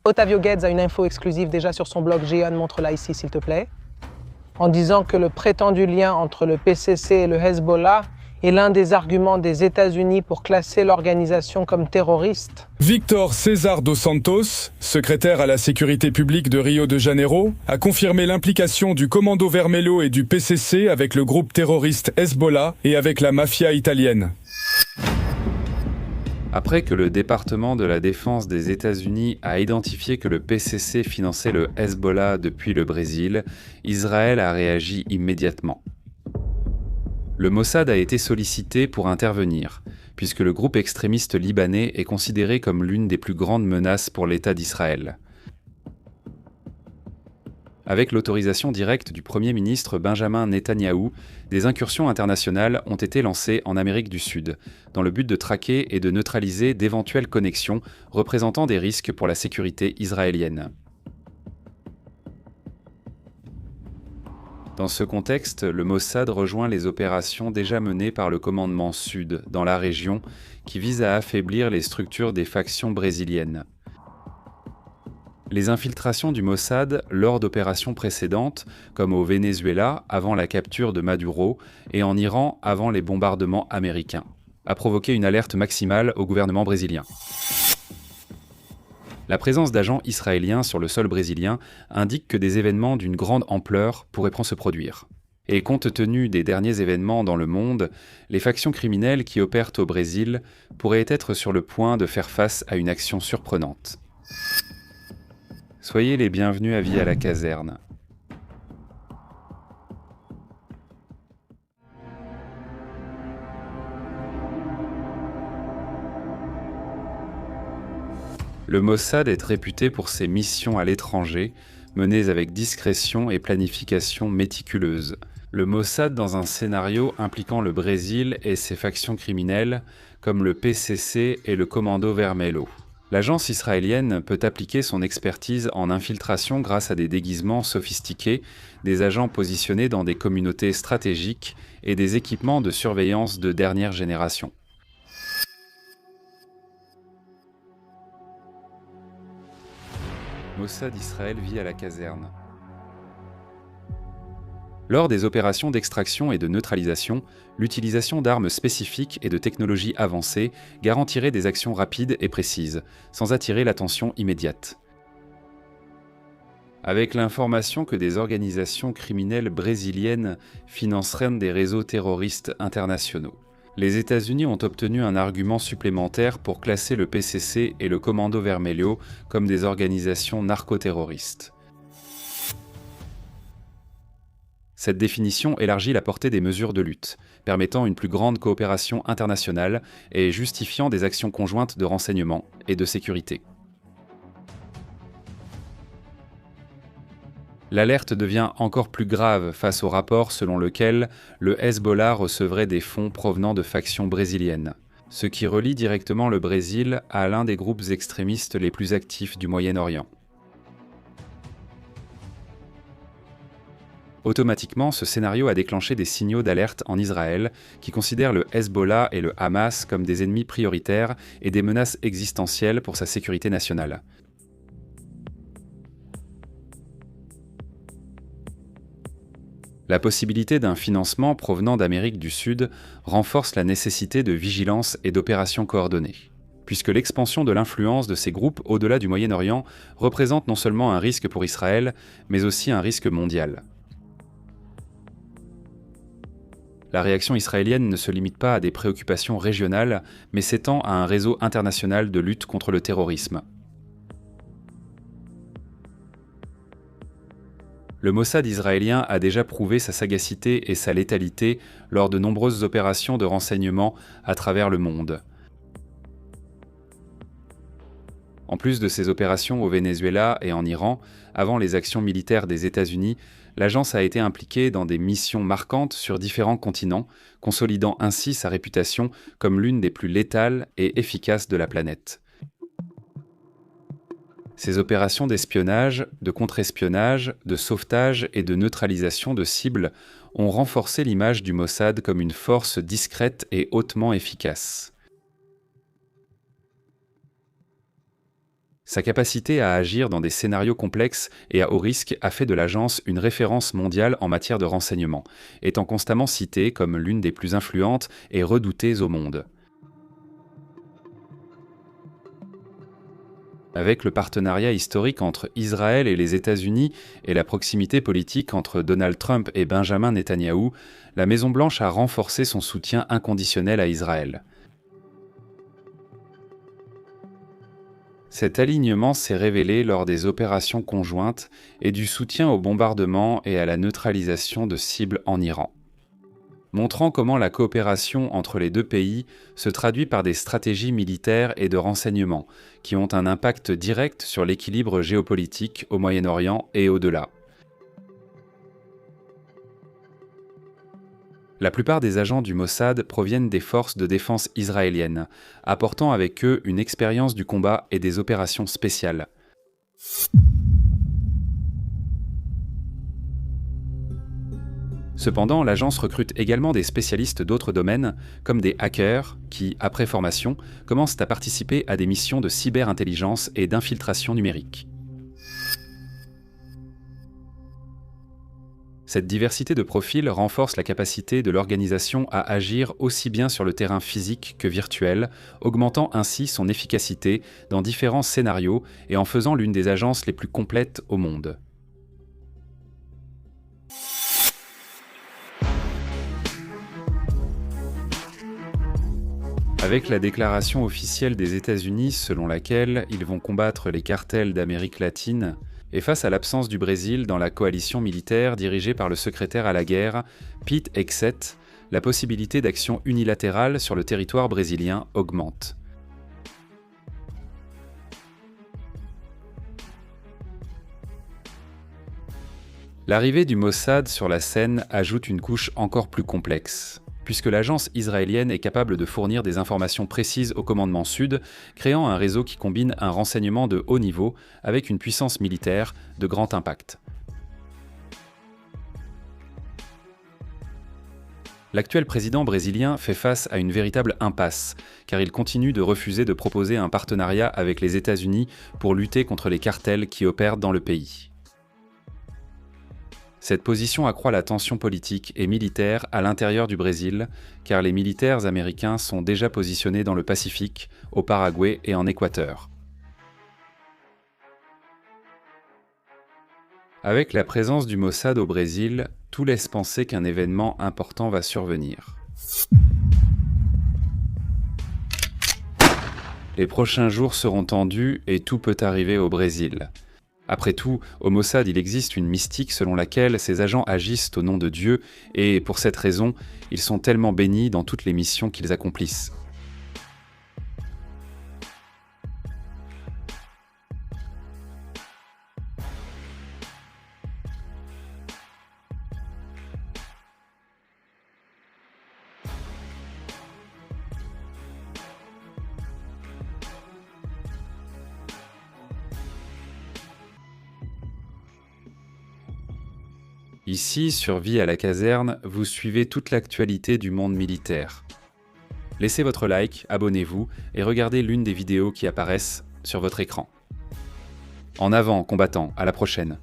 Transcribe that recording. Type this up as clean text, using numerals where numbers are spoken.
Otavio Guedes a une info exclusive déjà sur son blog. Jehan, montre-la ici, s'il te plaît. En disant que le prétendu lien entre le PCC et le Hezbollah est l'un des arguments des États-Unis pour classer l'organisation comme terroriste. Victor César dos Santos, secrétaire à la sécurité publique de Rio de Janeiro, a confirmé l'implication du Commando Vermelho et du PCC avec le groupe terroriste Hezbollah et avec la mafia italienne. Après que le département de la défense des États-Unis a identifié que le PCC finançait le Hezbollah depuis le Brésil, Israël a réagi immédiatement. Le Mossad a été sollicité pour intervenir, puisque le groupe extrémiste libanais est considéré comme l'une des plus grandes menaces pour l'État d'Israël. Avec l'autorisation directe du Premier ministre Benjamin Netanyahou, des incursions internationales ont été lancées en Amérique du Sud, dans le but de traquer et de neutraliser d'éventuelles connexions représentant des risques pour la sécurité israélienne. Dans ce contexte, le Mossad rejoint les opérations déjà menées par le commandement Sud dans la région qui visent à affaiblir les structures des factions brésiliennes. Les infiltrations du Mossad lors d'opérations précédentes, comme au Venezuela avant la capture de Maduro et en Iran avant les bombardements américains, a provoqué une alerte maximale au gouvernement brésilien. La présence d'agents israéliens sur le sol brésilien indique que des événements d'une grande ampleur pourraient se produire. Et compte tenu des derniers événements dans le monde, les factions criminelles qui opèrent au Brésil pourraient être sur le point de faire face à une action surprenante. Soyez les bienvenus à Vie à la caserne. Le Mossad est réputé pour ses missions à l'étranger, menées avec discrétion et planification méticuleuse. Le Mossad dans un scénario impliquant le Brésil et ses factions criminelles, comme le PCC et le Commando Vermelho. L'agence israélienne peut appliquer son expertise en infiltration grâce à des déguisements sophistiqués, des agents positionnés dans des communautés stratégiques et des équipements de surveillance de dernière génération. Mossad Israël vit à la caserne. Lors des opérations d'extraction et de neutralisation, l'utilisation d'armes spécifiques et de technologies avancées garantirait des actions rapides et précises, sans attirer l'attention immédiate. Avec l'information que des organisations criminelles brésiliennes financeraient des réseaux terroristes internationaux, les États-Unis ont obtenu un argument supplémentaire pour classer le PCC et le Commando Vermelho comme des organisations narcoterroristes. Cette définition élargit la portée des mesures de lutte, permettant une plus grande coopération internationale et justifiant des actions conjointes de renseignement et de sécurité. L'alerte devient encore plus grave face au rapport selon lequel le Hezbollah recevrait des fonds provenant de factions brésiliennes, ce qui relie directement le Brésil à l'un des groupes extrémistes les plus actifs du Moyen-Orient. Automatiquement, ce scénario a déclenché des signaux d'alerte en Israël, qui considère le Hezbollah et le Hamas comme des ennemis prioritaires et des menaces existentielles pour sa sécurité nationale. La possibilité d'un financement provenant d'Amérique du Sud renforce la nécessité de vigilance et d'opérations coordonnées, puisque l'expansion de l'influence de ces groupes au-delà du Moyen-Orient représente non seulement un risque pour Israël, mais aussi un risque mondial. La réaction israélienne ne se limite pas à des préoccupations régionales, mais s'étend à un réseau international de lutte contre le terrorisme. Le Mossad israélien a déjà prouvé sa sagacité et sa létalité lors de nombreuses opérations de renseignement à travers le monde. En plus de ses opérations au Venezuela et en Iran, avant les actions militaires des États-Unis, l'agence a été impliquée dans des missions marquantes sur différents continents, consolidant ainsi sa réputation comme l'une des plus létales et efficaces de la planète. Ces opérations d'espionnage, de contre-espionnage, de sauvetage et de neutralisation de cibles ont renforcé l'image du Mossad comme une force discrète et hautement efficace. Sa capacité à agir dans des scénarios complexes et à haut risque a fait de l'agence une référence mondiale en matière de renseignement, étant constamment citée comme l'une des plus influentes et redoutées au monde. Avec le partenariat historique entre Israël et les États-Unis et la proximité politique entre Donald Trump et Benjamin Netanyahou, la Maison-Blanche a renforcé son soutien inconditionnel à Israël. Cet alignement s'est révélé lors des opérations conjointes et du soutien au bombardement et à la neutralisation de cibles en Iran, montrant comment la coopération entre les deux pays se traduit par des stratégies militaires et de renseignement qui ont un impact direct sur l'équilibre géopolitique au Moyen-Orient et au-delà. La plupart des agents du Mossad proviennent des forces de défense israéliennes, apportant avec eux une expérience du combat et des opérations spéciales. Cependant, l'agence recrute également des spécialistes d'autres domaines, comme des hackers qui, après formation, commencent à participer à des missions de cyberintelligence et d'infiltration numérique. Cette diversité de profils renforce la capacité de l'organisation à agir aussi bien sur le terrain physique que virtuel, augmentant ainsi son efficacité dans différents scénarios et en faisant l'une des agences les plus complètes au monde. Avec la déclaration officielle des États-Unis selon laquelle ils vont combattre les cartels d'Amérique latine, et face à l'absence du Brésil dans la coalition militaire dirigée par le secrétaire à la guerre, Pete Hegseth, la possibilité d'action unilatérale sur le territoire brésilien augmente. L'arrivée du Mossad sur la scène ajoute une couche encore plus complexe, puisque l'agence israélienne est capable de fournir des informations précises au commandement sud, créant un réseau qui combine un renseignement de haut niveau avec une puissance militaire de grand impact. L'actuel président brésilien fait face à une véritable impasse, car il continue de refuser de proposer un partenariat avec les États-Unis pour lutter contre les cartels qui opèrent dans le pays. Cette position accroît la tension politique et militaire à l'intérieur du Brésil, car les militaires américains sont déjà positionnés dans le Pacifique, au Paraguay et en Équateur. Avec la présence du Mossad au Brésil, tout laisse penser qu'un événement important va survenir. Les prochains jours seront tendus et tout peut arriver au Brésil. Après tout, au Mossad, il existe une mystique selon laquelle ces agents agissent au nom de Dieu et, pour cette raison, ils sont tellement bénis dans toutes les missions qu'ils accomplissent. Ici, sur Vie à la caserne, vous suivez toute l'actualité du monde militaire. Laissez votre like, abonnez-vous et regardez l'une des vidéos qui apparaissent sur votre écran. En avant, combattants, à la prochaine.